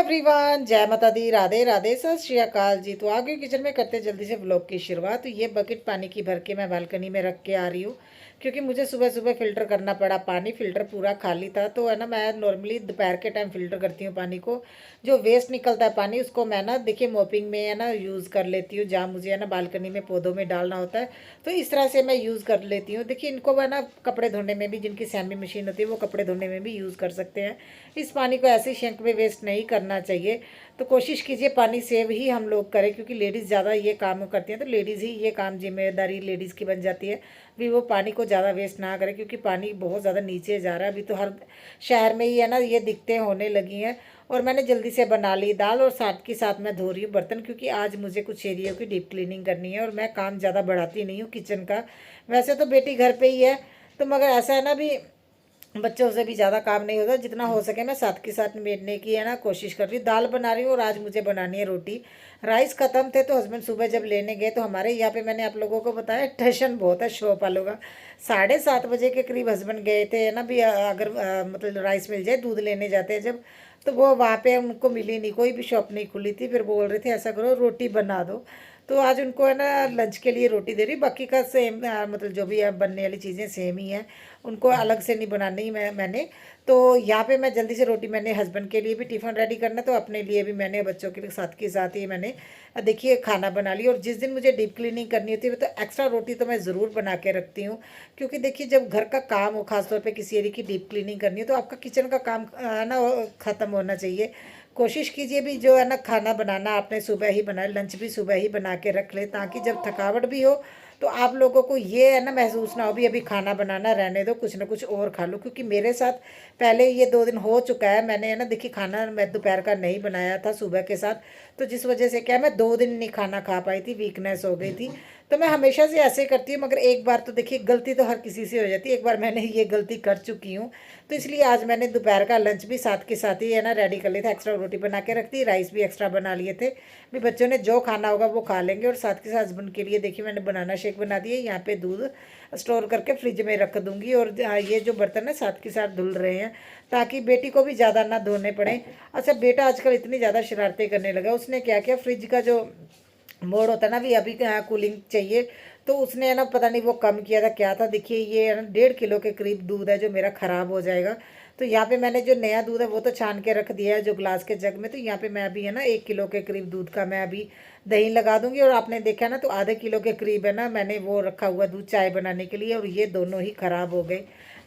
Everyone, जय माता दी, राधे राधे, सत श्री अकाल जी। तो आ गई किचन में, करते जल्दी से व्लॉग की शुरुआत। तो ये बकेट पानी की भर के मैं बालकनी में रख के आ रही हूँ, क्योंकि मुझे सुबह सुबह फ़िल्टर करना पड़ा। पानी फ़िल्टर पूरा खाली था, तो है ना, मैं नॉर्मली दोपहर के टाइम फ़िल्टर करती हूँ पानी को। जो वेस्ट निकलता है पानी, उसको मैं ना देखिए मोपिंग में है ना यूज़ कर लेती हूँ, जहाँ मुझे है ना बालकनी में पौधों में डालना होता है। तो इस तरह से मैं यूज़ कर लेती हूँ। देखिए, इनको है ना कपड़े धोने में भी, जिनकी सेमी मशीन होती है, वो कपड़े धोने में भी यूज़ कर सकते हैं। इस पानी को ऐसे सिंक में वेस्ट नहीं करना चाहिए। तो कोशिश कीजिए पानी सेव ही हम लोग करें, क्योंकि लेडीज़ ज़्यादा ये काम करती हैं, तो लेडीज़ ही ये काम, जिम्मेदारी लेडीज़ की बन जाती है भी। वो पानी को ज़्यादा वेस्ट ना करें, क्योंकि पानी बहुत ज़्यादा नीचे जा रहा है। अभी तो हर शहर में ही है ना ये दिक्कतें होने लगी हैं। और मैंने जल्दी से बना ली दाल, और साथ के साथ मैं धो रही हूँ बर्तन, क्योंकि आज मुझे कुछ एरिया की डीप क्लीनिंग करनी है। और मैं काम ज़्यादा बढ़ाती नहीं हूँ किचन का। वैसे तो बेटी घर पे ही है, तो मगर ऐसा है ना भी, बच्चों से भी ज़्यादा काम नहीं होता। जितना हो सके मैं साथ के साथ मेटने की है ना कोशिश कर रही हूँ। दाल बना रही हूँ, और आज मुझे बनानी है रोटी। राइस ख़त्म थे, तो हस्बैंड सुबह जब लेने गए, तो हमारे यहाँ पे मैंने आप लोगों को बताया टशन बहुत है शॉप वालों का। 7:30 बजे के करीब हस्बैंड गए थे, है ना भी। अगर मतलब राइस मिल जाए, दूध लेने जाते हैं जब, तो वो वहाँ पे उनको मिली नहीं, कोई भी शॉप नहीं खुली थी। फिर बोल रहे थे ऐसा करो रोटी बना दो। तो आज उनको है ना लंच के लिए रोटी दे रही। बाकी का सेम, मतलब जो भी है बनने वाली चीज़ें सेम ही हैं, उनको अलग से नहीं बनानी मैंने। तो यहाँ पे मैं जल्दी से रोटी, मैंने हस्बैंड के लिए भी टिफ़िन रेडी करना, तो अपने लिए भी मैंने, बच्चों के साथ के साथ ही मैंने देखिए खाना बना लिया। और जिस दिन मुझे डीप क्लीनिंग करनी होती है, तो एक्स्ट्रा रोटी तो मैं ज़रूर बना के रखती हूँ। क्योंकि देखिए, जब घर का काम हो, खासतौर पे किसी एरिया की डीप क्लीनिंग करनी है, तो आपका किचन का काम है ना ख़त्म होना चाहिए। कोशिश कीजिए भी जो है ना खाना बनाना आपने सुबह ही बनाए, लंच भी सुबह ही बना के रख ले, ताकि जब थकावट भी हो, तो आप लोगों को ये है ना महसूस ना हो भी अभी खाना बनाना रहने दो, कुछ ना कुछ और खा लो। क्योंकि मेरे साथ पहले ये 2 दिन हो चुका है, मैंने है ना देखिए खाना मैं दोपहर का नहीं बनाया था सुबह के साथ। तो जिस वजह से क्या है, मैं 2 दिन नहीं खाना खा पाई थी, वीकनेस हो गई थी। तो मैं हमेशा से ऐसे करती हूँ, मगर एक बार तो देखिए गलती तो हर किसी से हो जाती है, एक बार मैंने ये गलती कर चुकी हूँ। तो इसलिए आज मैंने दोपहर का लंच भी साथ के साथ ही है ना रेडी कर लिया था। एक्स्ट्रा रोटी बना के रख दी, राइस भी एक्स्ट्रा बना लिए थे भी। बच्चों ने जो खाना होगा वो खा लेंगे। और साथ के साथ हस्बैंड के लिए देखिए मैंने बनाना शेक बना दिया। यहाँ पे दूध स्टोर करके फ्रिज में रख दूंगी। और ये जो बर्तन है साथ के साथ धुल रहे हैं, ताकि बेटी को भी ज़्यादा ना धोने पड़े। अच्छा, बेटा आजकल इतनी ज़्यादा शरारतें करने लगा। उसने क्या किया, फ्रिज का जो मोड होता है ना भी, अभी कूलिंग चाहिए, तो उसने है ना पता नहीं वो कम किया था क्या था। देखिए ये है ना 1.5 किलो के करीब दूध है, जो मेरा ख़राब हो जाएगा। तो यहाँ पे मैंने जो नया दूध है वो तो छान के रख दिया है, जो ग्लास के जग में। तो यहाँ पे मैं अभी है ना 1 किलो के करीब दूध का मैं अभी दही लगा दूंगी। और आपने देखा ना, तो आधे किलो के करीब है ना मैंने वो रखा हुआ दूध चाय बनाने के लिए, और ये दोनों ही ख़राब हो गए।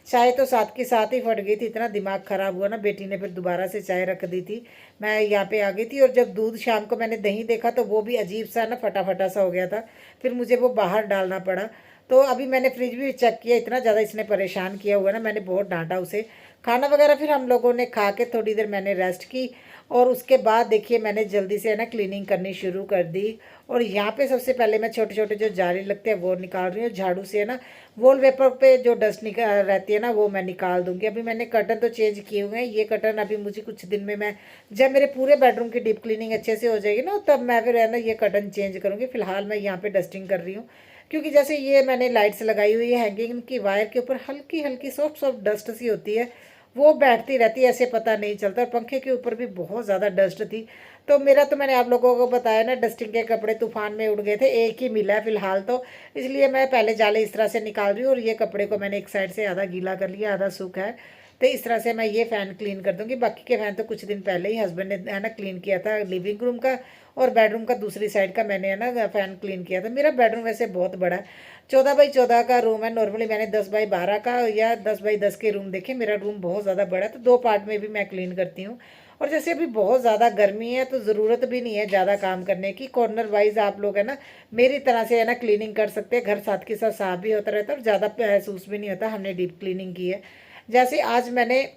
चाय तो साथ के साथ ही फट गई थी, इतना दिमाग ख़राब हुआ ना। बेटी ने फिर दोबारा से चाय रख दी थी, मैं यहाँ पे आ गई थी। और जब दूध शाम को मैंने दही देखा, तो वो भी अजीब सा ना फटा फटा सा हो गया था। फिर मुझे वो बाहर डालना पड़ा। तो अभी मैंने फ्रिज भी चेक किया, इतना ज़्यादा इसने परेशान किया हुआ ना, मैंने बहुत डांटा उसे। खाना वगैरह फिर हम लोगों ने खा के थोड़ी देर मैंने रेस्ट की। और उसके बाद देखिए मैंने जल्दी से है ना क्लीनिंग करनी शुरू कर दी। और यहाँ पे सबसे पहले मैं छोटे छोटे जो जाली लगते हैं वो निकाल रही हूँ झाड़ू से, है ना। वॉलपेपर पे जो डस्ट निकल रहती है ना, वो मैं निकाल दूंगी। अभी मैंने कर्टन तो चेंज किए हुए हैं। ये कर्टन अभी मुझे कुछ दिन में, मैं जब मेरे पूरे बेडरूम की डीप क्लीनिंग अच्छे से हो जाएगी ना, तब मैं फिर है ना ये कर्टन चेंज करूँगी। फिलहाल मैं यहाँ पे डस्टिंग कर रही हूँ, क्योंकि जैसे ये मैंने लाइट्स लगाई हुई है हैंगिंग की, वायर के ऊपर हल्की हल्की सॉफ्ट सॉफ्ट डस्ट सी होती है, वो बैठती रहती है, ऐसे पता नहीं चलता। और पंखे के ऊपर भी बहुत ज़्यादा डस्ट थी। तो मेरा तो मैंने आप लोगों को बताया ना, डस्टिंग के कपड़े तूफान में उड़ गए थे, एक ही मिला है फिलहाल तो। इसलिए मैं पहले जाले इस तरह से निकाल रही हूँ। और ये कपड़े को मैंने एक साइड से आधा गीला कर लिया, आधा सूखा है। तो इस तरह से मैं ये फ़ैन क्लीन कर दूँगी। बाकी के फ़ैन तो कुछ दिन पहले ही हस्बैंड ने है ना क्लीन किया था, लिविंग रूम का और बेडरूम का दूसरी साइड का मैंने है ना फ़ैन क्लीन किया था। मेरा बेडरूम वैसे बहुत बड़ा है, 14x14 का रूम है। नॉर्मली मैंने 10x12 का या 10x10 के रूम देखे। मेरा रूम बहुत ज़्यादा बड़ा है, तो 2 पार्ट में भी मैं क्लीन करती हूँ। और जैसे अभी बहुत ज़्यादा गर्मी है, तो ज़रूरत भी नहीं है ज़्यादा काम करने की। कॉर्नर वाइज आप लोग है ना मेरी तरह से है ना क्लीनिंग कर सकते हैं। घर साथ के साथ साफ भी होता रहता है, और ज़्यादा महसूस भी नहीं होता हमने डीप क्लीनिंग की है। जैसे आज मैंने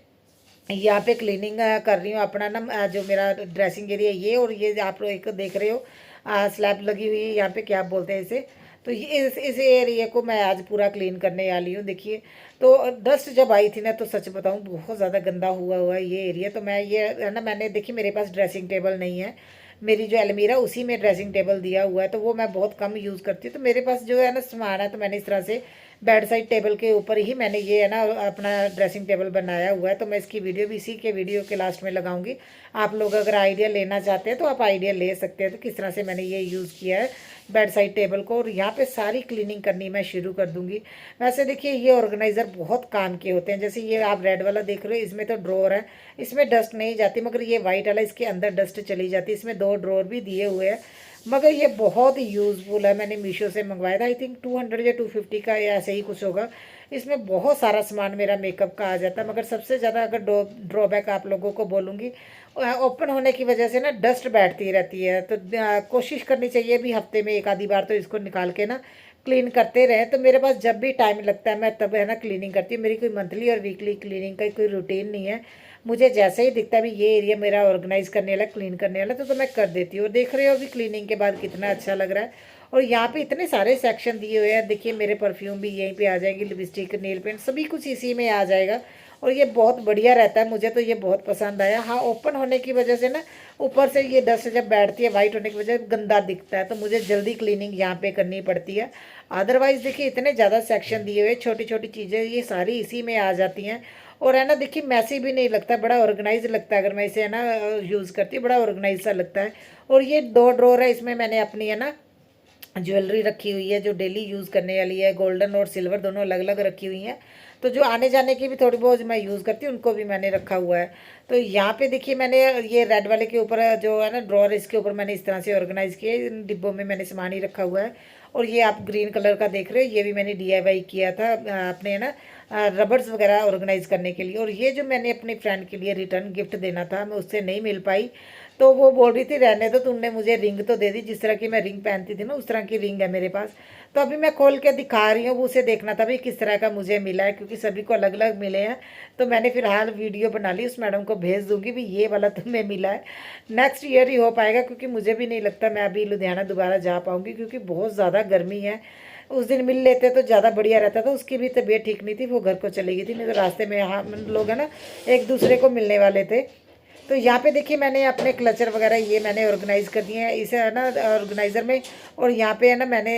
यहाँ पे क्लीनिंग कर रही हूँ अपना ना, जो मेरा ड्रेसिंग एरिया ये, और ये आप लोग एक देख रहे हो स्लैब लगी हुई है यहाँ पे, क्या बोलते हैं इसे। तो ये इस एरिया को मैं आज पूरा क्लीन करने वाली हूँ। देखिए, तो डस्ट जब आई थी ना, तो सच बताऊँ बहुत ज़्यादा गंदा हुआ हुआ है ये एरिया। तो मैं ये है ना, मैंने देखिए मेरे पास ड्रेसिंग टेबल नहीं है, मेरी जो अलमीरा उसी में ड्रेसिंग टेबल दिया हुआ है, तो वो मैं बहुत कम यूज़ करती हूँ। तो मेरे पास जो है ना सामान है, तो मैंने इस तरह से बेड साइड टेबल के ऊपर ही मैंने ये है ना अपना ड्रेसिंग टेबल बनाया हुआ है। तो मैं इसकी वीडियो भी इसी के वीडियो के लास्ट में लगाऊंगी। आप लोग अगर आइडिया लेना चाहते हैं तो आप आइडिया ले सकते हैं तो किस तरह से मैंने ये यूज़ किया है बेड साइड टेबल को। और यहाँ पे सारी क्लीनिंग करनी मैं शुरू कर दूंगी। वैसे देखिए ये ऑर्गेनाइज़र बहुत काम के होते हैं। जैसे ये आप रेड वाला देख रहे हो, इसमें तो ड्रॉर है, इसमें डस्ट नहीं जाती, मगर ये वाइट वाला इसके अंदर डस्ट चली जाती है। इसमें 2 ड्रॉर भी दिए हुए हैं, मगर ये बहुत यूज़फुल है। मैंने मीशो से मंगवाया था, आई थिंक 200 या 250 का या ऐसे ही कुछ होगा। इसमें बहुत सारा सामान मेरा मेकअप का आ जाता है, मगर सबसे ज़्यादा अगर ड्रॉबैक आप लोगों को बोलूँगी, ओपन होने की वजह से ना डस्ट बैठती रहती है। तो कोशिश करनी चाहिए भी हफ्ते में एक आधी बार तो इसको निकाल के ना क्लीन करते रहें। तो मेरे पास जब भी टाइम लगता है मैं तब है ना क्लीनिंग करती हूँ। मेरी कोई मंथली और वीकली क्लीनिंग का कोई रूटीन नहीं है। मुझे जैसे ही दिखता है भी ये एरिया मेरा ऑर्गेनाइज करने वाला, क्लीन करने वाला, तो मैं कर देती हूँ। और देख रहे हो अभी क्लीनिंग के बाद कितना अच्छा लग रहा है। और यहाँ पे इतने सारे सेक्शन दिए हुए हैं। देखिए मेरे परफ्यूम भी यहीं पे आ जाएंगे, लिपस्टिक, नेल पेंट, सभी कुछ इसी में आ जाएगा। और ये बहुत बढ़िया रहता है, मुझे तो ये बहुत पसंद आया। हाँ, ओपन होने की वजह से ना ऊपर से ये डस्ट जब बैठती है वाइट होने की वजह से गंदा दिखता है, तो मुझे जल्दी क्लीनिंग यहाँ पे करनी पड़ती है। अदरवाइज़ देखिए इतने ज़्यादा सेक्शन दिए हुए, छोटी छोटी चीज़ें ये सारी इसी में आ जाती हैं। और है ना देखिए मैसी भी नहीं लगता, बड़ा ऑर्गेनाइज लगता है। अगर मैं इसे है ना यूज़ करती हूँ, बड़ा ऑर्गेनाइज सा लगता है। और ये 2 ड्रॉर है, इसमें मैंने अपनी है ना ज्वेलरी रखी हुई है जो डेली यूज़ करने वाली है। गोल्डन और सिल्वर दोनों अलग अलग रखी हुई हैं। तो जो आने जाने की भी थोड़ी बहुत मैं यूज़ करती हूँ उनको भी मैंने रखा हुआ है। तो यहाँ पे देखिए मैंने ये रेड वाले के ऊपर जो है ना ड्रॉर, इसके ऊपर मैंने इस तरह से ऑर्गेनाइज़ किया है। इन डिब्बों में मैंने सामान ही रखा हुआ है। और ये आप ग्रीन कलर का देख रहे हो, ये भी मैंने DIY किया था अपने है ना रबर्स वगैरह ऑर्गेनाइज करने के लिए। और ये जो मैंने अपनी फ्रेंड के लिए रिटर्न गिफ्ट देना था, मैं उससे नहीं मिल पाई, तो वो बोल रही थी रहने दो, तुमने मुझे रिंग तो दे दी, जिस तरह की मैं रिंग पहनती थी ना उस तरह की रिंग है मेरे पास। तो अभी मैं खोल के दिखा रही हूँ, वो उसे देखना था भाई किस तरह का मुझे मिला है, क्योंकि सभी को अलग अलग मिले हैं। तो मैंने फिलहाल वीडियो बना ली, उस मैडम को भेज दूंगी भी ये वाला तुम्हें मिला है। नेक्स्ट ईयर ही हो पाएगा, क्योंकि मुझे भी नहीं लगता मैं अभी लुधियाना दोबारा जा पाऊँगी, क्योंकि बहुत ज़्यादा गर्मी है। उस दिन मिल लेते तो ज़्यादा बढ़िया रहता था। उसकी भी तबीयत ठीक नहीं थी, वो घर को चली गई थी, नहीं तो रास्ते में यहाँ लोग है ना एक दूसरे को मिलने वाले थे। तो यहाँ पे देखिए मैंने अपने क्लचर वगैरह ये मैंने ऑर्गेनाइज कर दिए हैं इसे है ना ऑर्गेनाइज़र में। और यहाँ पे है ना मैंने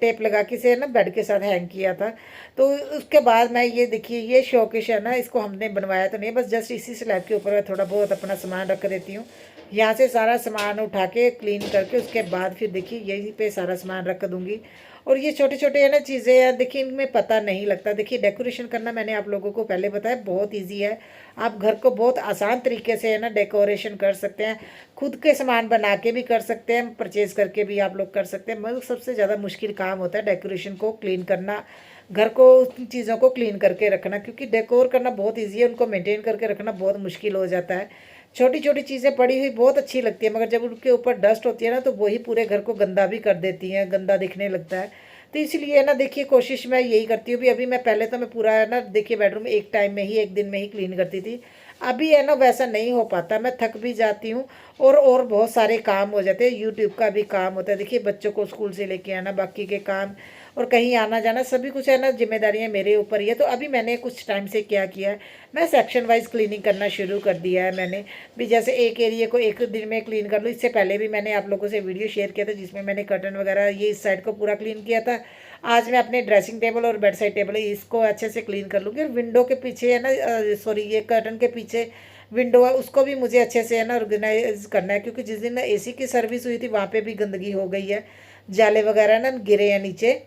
टेप लगा के इसे है ना बेड के साथ हैंग किया था। तो उसके बाद मैं ये देखिए ये शोकेश है ना, इसको हमने बनवाया तो नहीं, बस जस्ट इसी स्लैब के ऊपर मैं थोड़ा बहुत अपना सामान रख देती हूँ। यहाँ से सारा सामान उठा के क्लीन करके उसके बाद फिर देखिए यहीं पे सारा सामान रख दूँगी। और ये छोटे छोटे है ना चीज़ें हैं, देखिए इनमें पता नहीं लगता। देखिए डेकोरेशन करना मैंने आप लोगों को पहले बताया बहुत इजी है। आप घर को बहुत आसान तरीके से है ना डेकोरेशन कर सकते हैं। खुद के सामान बना के भी कर सकते हैं, परचेज करके भी आप लोग कर सकते हैं। मगर सबसे ज़्यादा मुश्किल काम होता है डेकोरेशन को क्लीन करना, घर को उन चीज़ों को क्लीन करके रखना, क्योंकि डेकोर करना बहुत ईजी है, उनको मेंटेन करके रखना बहुत मुश्किल हो जाता है। छोटी छोटी चीज़ें पड़ी हुई बहुत अच्छी लगती है, मगर जब उनके ऊपर डस्ट होती है ना तो वही पूरे घर को गंदा भी कर देती हैं, गंदा दिखने लगता है। तो इसलिए ना देखिए कोशिश मैं यही करती हूँ भी अभी मैं पहले तो मैं पूरा है ना देखिए बेडरूम एक टाइम में ही एक दिन में ही क्लीन करती थी। अभी है ना वैसा नहीं हो पाता, मैं थक भी जाती हूँ। और बहुत सारे काम हो जाते हैं, यूट्यूब का भी काम होता है, देखिए बच्चों को स्कूल से लेके आना, बाकी के काम और कहीं आना जाना सभी कुछ है ना, जिम्मेदारियाँ मेरे ऊपर ही है। तो अभी मैंने कुछ टाइम से क्या किया है, मैं सेक्शन वाइज क्लीनिंग करना शुरू कर दिया है मैंने भी। जैसे एक एरिया को एक दिन में क्लीन कर लूँ। इससे पहले भी मैंने आप लोगों से वीडियो शेयर किया था जिसमें मैंने कर्टन वगैरह ये इस साइड को पूरा क्लीन किया था। आज मैं अपने ड्रेसिंग टेबल और बेड साइड टेबल इसको अच्छे से क्लीन कर लूँगी। और विंडो के पीछे है ना सॉरी ये कर्टन के पीछे विंडो है, उसको भी मुझे अच्छे से है ना ऑर्गेनाइज करना है, क्योंकि जिस दिन AC की सर्विस हुई थी वहाँ पे भी गंदगी हो गई है, जाले वगैरह ना गिरे हैं नीचे,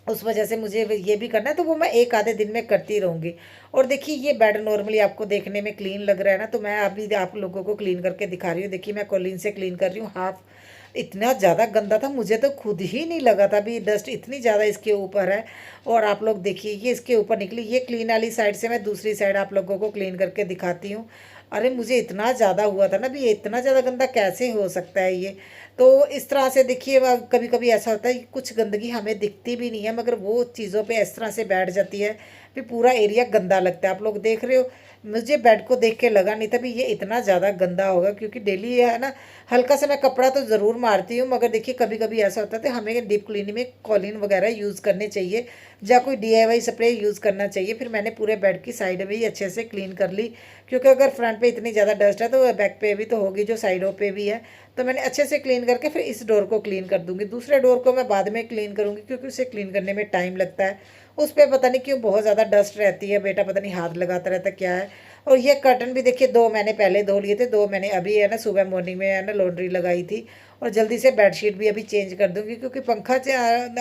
उस वजह से मुझे ये भी करना है। तो वो मैं एक आधे दिन में करती रहूँगी। और देखिए ये बेड नॉर्मली आपको देखने में क्लीन लग रहा है ना, तो मैं अभी आप लोगों को क्लीन करके दिखा रही हूँ। देखिए मैं कॉलीन से क्लीन कर रही हूँ हाफ। इतना ज़्यादा गंदा था, मुझे तो खुद ही नहीं लगा था भी डस्ट इतनी ज़्यादा इसके ऊपर है। और आप लोग देखिए ये इसके ऊपर निकली, ये क्लीन वाली साइड से मैं दूसरी साइड आप लोगों को क्लीन करके दिखाती हूँ। अरे मुझे इतना ज़्यादा हुआ था ना भी, ये इतना ज़्यादा गंदा कैसे हो सकता है ये। तो इस तरह से देखिए कभी कभी ऐसा होता है कि कुछ गंदगी हमें दिखती भी नहीं है, मगर वो चीज़ों पे इस तरह से बैठ जाती है फिर पूरा एरिया गंदा लगता है। आप लोग देख रहे हो, मुझे बेड को देख के लगा नहीं था भी ये इतना ज़्यादा गंदा होगा, क्योंकि डेली है ना हल्का सा मैं कपड़ा तो ज़रूर मारती हूँ, मगर देखिए कभी कभी ऐसा होता है तो हमें डीप क्लीनिंग में कॉलिन वगैरह यूज़ करने चाहिए या कोई DIY स्प्रे यूज़ करना चाहिए। फिर मैंने पूरे बेड की साइड भी अच्छे से क्लीन कर ली, क्योंकि अगर फ्रंट पे इतनी ज़्यादा डस्ट है तो बैक पे भी तो होगी, जो साइडों पे भी है। तो मैंने अच्छे से क्लीन करके फिर इस डोर को क्लीन कर दूंगी। दूसरे डोर को मैं बाद में क्लीन करूँगी, क्योंकि उसे क्लीन करने में टाइम लगता है। उस पे पता नहीं क्यों बहुत ज़्यादा डस्ट रहती है। बेटा पता नहीं हाथ लगाता रहता क्या है। और ये कर्टन भी देखिए, 2 मैंने पहले धो लिए थे, 2 मैंने अभी है ना सुबह मॉर्निंग में है ना लॉन्ड्री लगाई थी। और जल्दी से बेडशीट भी अभी चेंज कर दूँगी, क्योंकि पंखा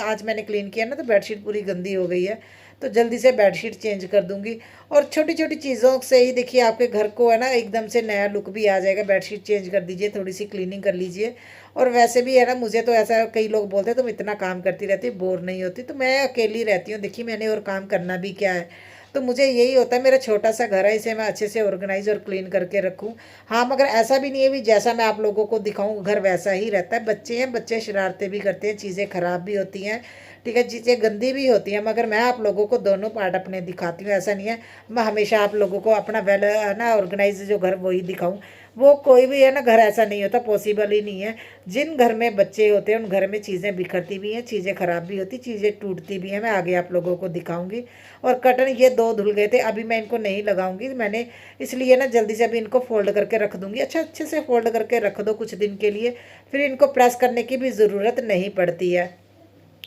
आज मैंने क्लीन किया ना, तो बेडशीट पूरी गंदी हो गई है। तो जल्दी से बेडशीट चेंज कर दूँगी। और छोटी छोटी चीज़ों से ही देखिए आपके घर को है ना एकदम से नया लुक भी आ जाएगा। बेडशीट चेंज कर दीजिए, थोड़ी सी क्लीनिंग कर लीजिए। और वैसे भी है ना, मुझे तो ऐसा कई लोग बोलते हैं तुम इतना काम करती रहती बोर नहीं होती, तो मैं अकेली रहती हूँ, देखिए मैंने और काम करना भी क्या है। तो मुझे यही होता है, मेरा छोटा सा घर है, इसे मैं अच्छे से ऑर्गेनाइज और क्लीन करके रखूँ। हाँ, मगर ऐसा भी नहीं है भी जैसा मैं आप लोगों को दिखाऊँ घर वैसा ही रहता है। बच्चे हैं, बच्चे शरारतें भी करते हैं, चीज़ें ख़राब भी होती हैं, ठीक है, चीज़ें गंदी भी होती हैं, मगर मैं आप लोगों को दोनों पार्ट अपने दिखाती हूँ। ऐसा नहीं है मैं हमेशा आप लोगों को अपना वेल है ना ऑर्गेनाइज जो घर वही दिखाऊँ। वो कोई भी है ना घर ऐसा नहीं होता, पॉसिबल ही नहीं है। जिन घर में बच्चे होते हैं उन घर में चीज़ें बिखरती भी हैं, चीज़ें ख़राब भी होती, चीज़ें टूटती भी हैं। मैं आगे आप लोगों को दिखाऊंगी। और कटन ये 2 धुल गए थे, अभी मैं इनको नहीं लगाऊंगी मैंने, इसलिए ना जल्दी से अभी इनको फोल्ड करके रख दूंगी। अच्छा, अच्छे से फोल्ड करके रख दो कुछ दिन के लिए, फिर इनको प्रेस करने की भी ज़रूरत नहीं पड़ती है।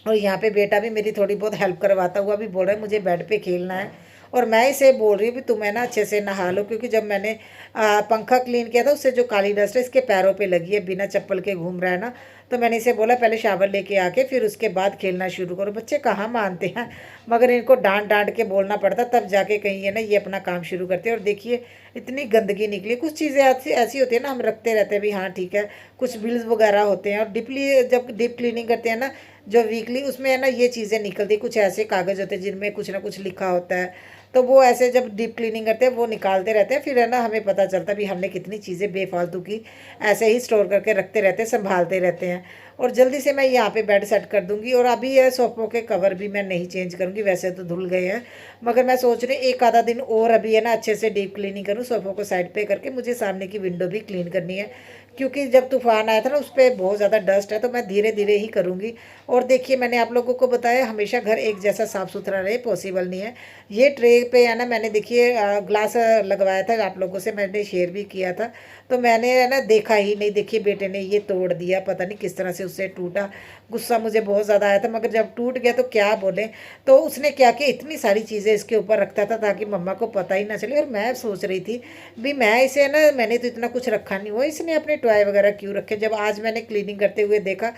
और यहाँ पे बेटा भी मेरी थोड़ी बहुत हेल्प करवाता हुआ भी बोल रहा है मुझे बेड पे खेलना है। और मैं इसे बोल रही हूँ भी तुम्हें ना अच्छे से नहा लो, क्योंकि जब मैंने पंखा क्लीन किया था उससे जो काली डस्ट है इसके पैरों पे लगी है, बिना चप्पल के घूम रहा है ना। तो मैंने इसे बोला पहले शावर लेके आके फिर उसके बाद खेलना शुरू करो। बच्चे कहाँ मानते हैं, मगर इनको डांट डांट के बोलना पड़ता तब जाके कहीं है ना ये अपना काम शुरू करते हैं। और देखिए इतनी गंदगी निकली। कुछ चीज़ें ऐसी ऐसी होती है ना, हम रखते रहते हैं भी हाँ ठीक है, कुछ बिल्स वगैरह होते हैं, और डीपली जब डीप क्लीनिंग करते हैं ना जो वीकली, उसमें है ना ये चीज़ें निकलती, कुछ ऐसे कागज़ होते हैं जिनमें कुछ ना कुछ लिखा होता है। तो वो ऐसे जब डीप क्लीनिंग करते हैं वो निकालते रहते हैं, फिर है ना हमें पता चलता है भी हमने कितनी चीज़ें बेफालतू की ऐसे ही स्टोर करके रखते रहते हैं, संभालते रहते हैं। और जल्दी से मैं यहाँ पे बेड सेट कर दूंगी। और अभी ये सोफ़ों के कवर भी मैं नहीं चेंज करूँगी, वैसे तो धुल गए हैं, मगर मैं सोच रही हूँ एक आधा दिन और अभी है ना अच्छे से डीप क्लीनिंग करूँ। सोफ़ों को साइड पे करके मुझे सामने की विंडो भी क्लीन करनी है, क्योंकि जब तूफान आया था ना उस पर बहुत ज़्यादा डस्ट है, तो मैं धीरे धीरे ही करूँगी। और देखिए मैंने आप लोगों को बताया हमेशा घर एक जैसा साफ़ सुथरा रहे, पॉसिबल नहीं है। ये ट्रे पे है ना मैंने देखिए ग्लास लगवाया था, आप लोगों से मैंने शेयर भी किया था। तो मैंने है ना देखा ही नहीं, देखिए बेटे ने ये तोड़ दिया, पता नहीं किस तरह से उससे टूटा। गुस्सा मुझे बहुत ज़्यादा आया था, मगर जब टूट गया तो क्या बोले। तो उसने क्या किया, इतनी सारी चीज़ें इसके ऊपर रखता था ताकि मम्मा को पता ही ना चले। और मैं सोच रही थी भी मैं इसे ना, मैंने तो इतना कुछ रखा नहीं हुआ, इसने अपने टॉय वगैरह क्यों रखे। जब आज मैंने क्लीनिंग करते हुए देखा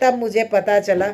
तब मुझे पता चला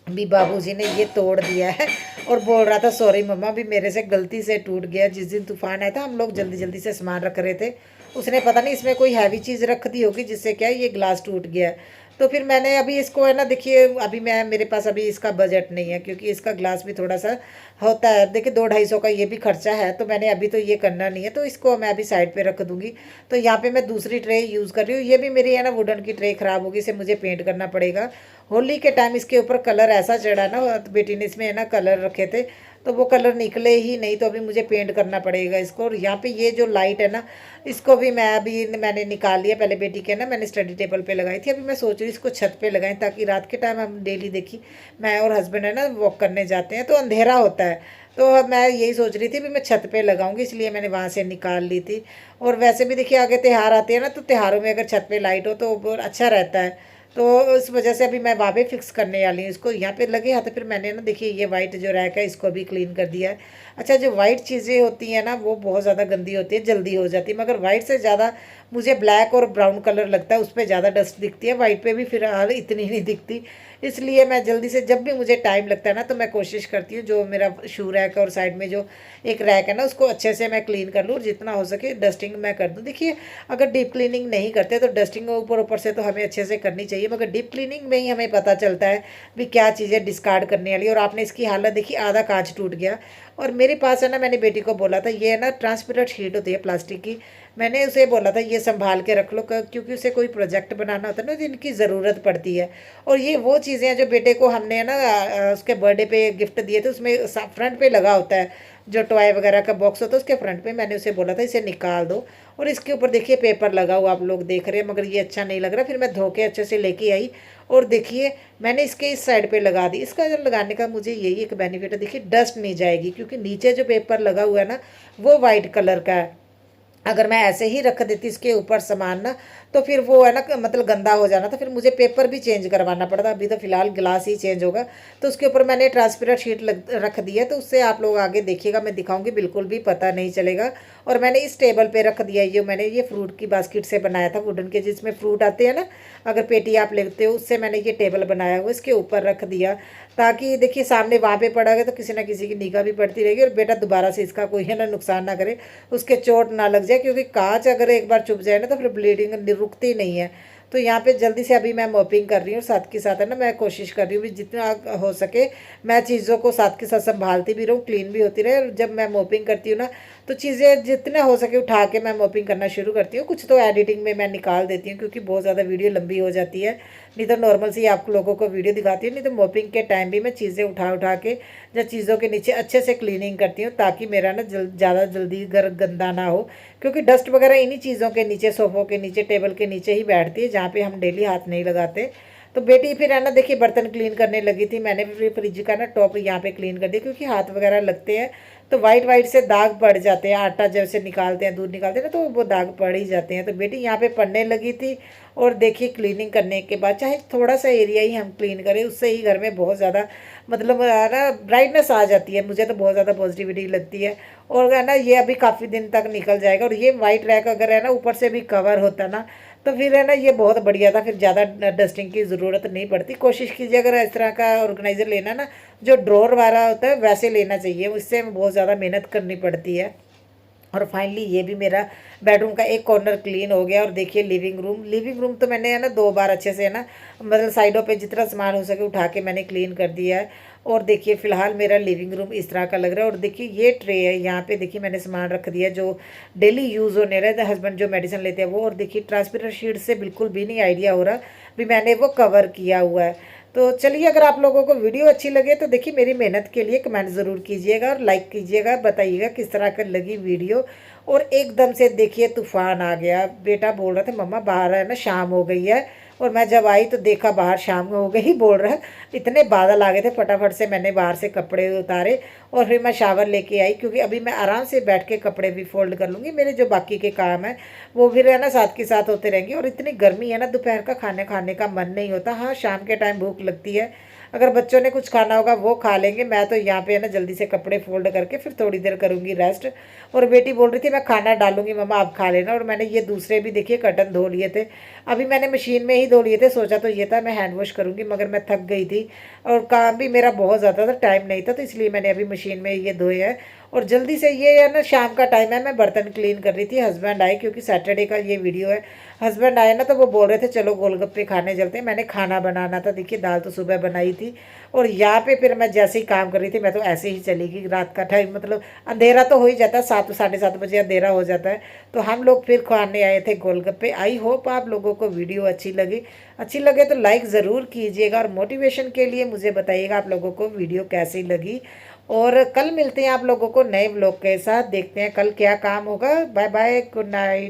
भी बाबूजी ने ये तोड़ दिया है। और बोल रहा था सॉरी मम्मा, भी मेरे से गलती से टूट गया। जिस दिन तूफान आया था हम लोग जल्दी जल्दी से सामान रख रहे थे, उसने पता नहीं इसमें कोई हैवी चीज़ रख दी होगी जिससे क्या है ये ग्लास टूट गया है। तो फिर मैंने अभी इसको है ना देखिए, अभी मैं मेरे पास अभी इसका बजट नहीं है, क्योंकि इसका ग्लास भी थोड़ा सा होता है, देखिए 200-250 का ये भी खर्चा है। तो मैंने अभी तो ये करना नहीं है, तो इसको मैं अभी साइड पे रख दूंगी। तो यहाँ पे मैं दूसरी ट्रे यूज़ कर रही हूँ। ये भी मेरी है ना वुडन की ट्रे ख़राब होगी, इसे मुझे पेंट करना पड़ेगा। होली के टाइम इसके ऊपर कलर ऐसा चढ़ा ना, तो बेटी ने इसमें है ना कलर रखे थे, तो वो कलर निकले ही नहीं, तो अभी मुझे पेंट करना पड़ेगा इसको। और यहाँ पे ये जो लाइट है ना, इसको भी मैं अभी मैंने निकाल लिया। पहले बेटी के ना मैंने स्टडी टेबल पे लगाई थी, अभी मैं सोच रही हूँ इसको छत पे लगाएं, ताकि रात के टाइम हम डेली देखी मैं और हस्बैंड है ना वॉक करने जाते हैं तो अंधेरा होता है। तो अब मैं यही सोच रही थी भी मैं छत पे लगाऊंगी, इसलिए मैंने वहाँ से निकाल ली थी। और वैसे भी देखिए आगे त्योहार आते हैं ना, तो त्योहारों में अगर छत पे लाइट हो तो बहुत अच्छा रहता है। तो इस वजह से अभी मैं वहाँ पे फिक्स करने वाली हूँ इसको। यहाँ पे लगे हाथ, फिर मैंने ना देखिए ये वाइट जो रैक है इसको भी क्लीन कर दिया है। अच्छा, जो वाइट चीज़ें होती हैं ना वो बहुत ज़्यादा गंदी होती है, जल्दी हो जाती है, मगर वाइट से ज़्यादा मुझे ब्लैक और ब्राउन कलर लगता है, उस पर ज़्यादा डस्ट दिखती है, वाइट पे भी फिलहाल इतनी नहीं दिखती। इसलिए मैं जल्दी से जब भी मुझे टाइम लगता है ना, तो मैं कोशिश करती हूँ जो मेरा शू रैक और साइड में जो एक रैक है ना उसको अच्छे से मैं क्लीन कर लूँ, और जितना हो सके डस्टिंग मैं कर दूँ। देखिए अगर डीप क्लीनिंग नहीं करते तो डस्टिंग ऊपर ऊपर से तो हमें अच्छे से करनी चाहिए, मगर डीप क्लीनिंग में ही हमें पता चलता है भी क्या चीज़ें डिस्कार्ड करने वाली। और आपने इसकी हालत देखी, आधा कांच टूट गया। और मेरे पास है ना, मैंने बेटी को बोला था ये है ना ट्रांसपेरेंट शीट होती है प्लास्टिक की, मैंने उसे बोला था ये संभाल के रख लो, क्योंकि उसे कोई प्रोजेक्ट बनाना होता है ना तो इनकी ज़रूरत पड़ती है। और ये वो चीज़ें हैं जो बेटे को हमने है ना उसके बर्थडे पे गिफ्ट दिए थे, उसमें फ्रंट पे लगा होता है जो टॉय वगैरह का बॉक्स होता है उसके फ्रंट पे, मैंने उसे बोला था इसे निकाल दो। और इसके ऊपर देखिए पेपर लगा हुआ, आप लोग देख रहे हैं, मगर ये अच्छा नहीं लग रहा। फिर मैं धो के अच्छे से लेके आई, और देखिए मैंने इसके इस साइड पे लगा दी। इसका जो लगाने का मुझे यही एक बेनिफिट है, देखिए डस्ट नहीं जाएगी, क्योंकि नीचे जो पेपर लगा हुआ है ना वो वाइट कलर का है, अगर मैं ऐसे ही रख देती इसके ऊपर सामान ना, तो फिर वो है ना मतलब गंदा हो जाना, तो फिर मुझे पेपर भी चेंज करवाना पड़ता। अभी तो फिलहाल गिलास ही चेंज होगा। तो उसके ऊपर मैंने ट्रांसपेरेंट शीट रख दी है, तो उससे आप लोग आगे देखिएगा, मैं दिखाऊंगी, बिल्कुल भी पता नहीं चलेगा। और मैंने इस टेबल पे रख दिया, ये मैंने ये फ्रूट की बास्केट से बनाया था वुडन के, जिसमें फ्रूट आते हैं ना, अगर पेटी आप लेते हो उससे मैंने ये टेबल बनाया हुआ इसके ऊपर रख दिया, ताकि देखिए सामने वहाँ पे पड़ा गया तो किसी ना किसी की निगाह भी पड़ती रहेगी, और बेटा दोबारा से इसका कोई है ना नुकसान ना करे, उसके चोट ना लग जाए, क्योंकि कांच अगर एक बार चुभ जाए ना तो फिर ब्लीडिंग रुकती नहीं है। तो यहाँ पे जल्दी से अभी मैं मॉपिंग कर रही हूँ, साथ के साथ है ना मैं कोशिश कर रही हूँ भी जितना हो सके मैं चीज़ों को साथ के साथ संभालती भी रहूँ, क्लीन भी होती रहे। और जब मैं मॉपिंग करती हूँ ना, तो चीज़ें जितना हो सके उठा के मैं मॉपिंग करना शुरू करती हूँ। कुछ तो एडिटिंग में मैं निकाल देती हूँ, क्योंकि बहुत ज़्यादा वीडियो लंबी हो जाती है, नहीं तो नॉर्मल से ही आप लोगों को वीडियो दिखाती हूँ। नहीं तो मॉपिंग के टाइम भी मैं चीज़ें उठा उठा के या चीज़ों के नीचे अच्छे से क्लीनिंग करती हूँ, ताकि मेरा ना ज़्यादा जल्दी गंदा ना हो, क्योंकि डस्ट वगैरह इन्हीं चीज़ों के नीचे, सोफ़ों के नीचे, टेबल के नीचे ही बैठती है, जहाँ पे हम डेली हाथ नहीं लगाते। तो बेटी फिर है ना देखिए बर्तन क्लीन करने लगी थी, मैंने फिर फ्रिज का ना टॉप यहाँ पे क्लीन कर दिया, क्योंकि हाथ वगैरह लगते हैं तो वाइट वाइट से दाग पड़ जाते हैं, आटा जैसे निकालते हैं, दूध निकालते हैं ना, तो वो दाग पड़ ही जाते हैं। तो बेटी यहाँ पे पढ़ने लगी थी, और देखिए क्लीनिंग करने के बाद चाहे थोड़ा सा एरिया ही हम क्लीन करें, उससे ही घर में बहुत ज़्यादा मतलब ना ब्राइटनेस आ जाती है, मुझे तो बहुत ज़्यादा पॉजिटिविटी लगती है। और है ना ये अभी काफ़ी दिन तक निकल जाएगा। और ये वाइट रैक अगर है ना ऊपर से भी कवर होता ना, तो फिर है ना ये बहुत बढ़िया था, फिर ज़्यादा डस्टिंग की ज़रूरत नहीं पड़ती। कोशिश कीजिए अगर इस तरह का ऑर्गेनाइज़र लेना ना, जो ड्रॉर वाला होता है वैसे लेना चाहिए, उससे बहुत ज़्यादा मेहनत करनी पड़ती है। और फाइनली ये भी मेरा बेडरूम का एक कॉर्नर क्लीन हो गया। और देखिए लिविंग रूम तो मैंने है ना 2 बार अच्छे से है ना मतलब साइडों पे जितना सामान हो सके उठा के मैंने क्लीन कर दिया है। और देखिए फ़िलहाल मेरा लिविंग रूम इस तरह का लग रहा है। और देखिए ये ट्रे है, यहाँ पे देखिए मैंने सामान रख दिया जो डेली यूज़ होने रहे थे, हस्बैंड जो मेडिसिन लेते हैं वो। और देखिए ट्रांसपेरेंट शीट से बिल्कुल भी नहीं आइडिया हो रहा भी मैंने वो कवर किया हुआ है। तो चलिए, अगर आप लोगों को वीडियो अच्छी लगे तो देखिए मेरी मेहनत के लिए कमेंट ज़रूर कीजिएगा और लाइक कीजिएगा, बताइएगा किस तरह का लगी वीडियो। और एकदम से देखिए तूफान आ गया, बेटा बोल रहा था मम्मा बाहर है ना शाम हो गई है, और मैं जब आई तो देखा बाहर शाम हो गई बोल रहा है। इतने बादल आ गए थे, फटाफट से मैंने बाहर से कपड़े उतारे और फिर मैं शावर लेके आई, क्योंकि अभी मैं आराम से बैठ के कपड़े भी फोल्ड कर लूँगी, मेरे जो बाकी के काम है वो भी है ना साथ के साथ होते रहेंगे। और इतनी गर्मी है ना, दोपहर का खाने खाने का मन नहीं होता। हाँ, शाम के टाइम भूख लगती है, अगर बच्चों ने कुछ खाना होगा वो खा लेंगे। मैं तो यहाँ पे है ना जल्दी से कपड़े फोल्ड करके फिर थोड़ी देर करूँगी रेस्ट। और बेटी बोल रही थी मैं खाना डालूंगी मम्मा आप खा लेना। और मैंने ये दूसरे भी देखिए कर्टन धो लिए थे, अभी मैंने मशीन में ही धो लिए थे, सोचा तो ये था मैं हैंड वॉश करूँगी, मगर मैं थक गई थी और काम भी मेरा बहुत ज़्यादा था, टाइम नहीं था, तो इसलिए मैंने अभी मशीन में ये धोए हैं। और जल्दी से ये है ना शाम का टाइम है, मैं बर्तन क्लीन कर रही थी, हस्बैंड आए, क्योंकि सैटरडे का ये वीडियो है। हस्बैंड आए ना तो वो बोल रहे थे चलो गोलगप्पे खाने चलते हैं। मैंने खाना बनाना था, देखिए दाल तो सुबह बनाई थी। और यहाँ पे फिर मैं जैसे ही काम कर रही थी, मैं तो ऐसे ही चली गई, रात का टाइम मतलब अंधेरा तो हो ही जाता है, 7 साढ़े 7 बजे अंधेरा हो जाता है। तो हम लोग फिर खाने आए थे गोलगप्पे। आई होप आप लोगों को वीडियो अच्छी लगे तो लाइक ज़रूर कीजिएगा, और मोटिवेशन के लिए मुझे बताइएगा आप लोगों को वीडियो कैसी लगी। और कल मिलते हैं आप लोगों को नए व्लॉग के साथ, देखते हैं कल क्या काम होगा। Bye bye, good night.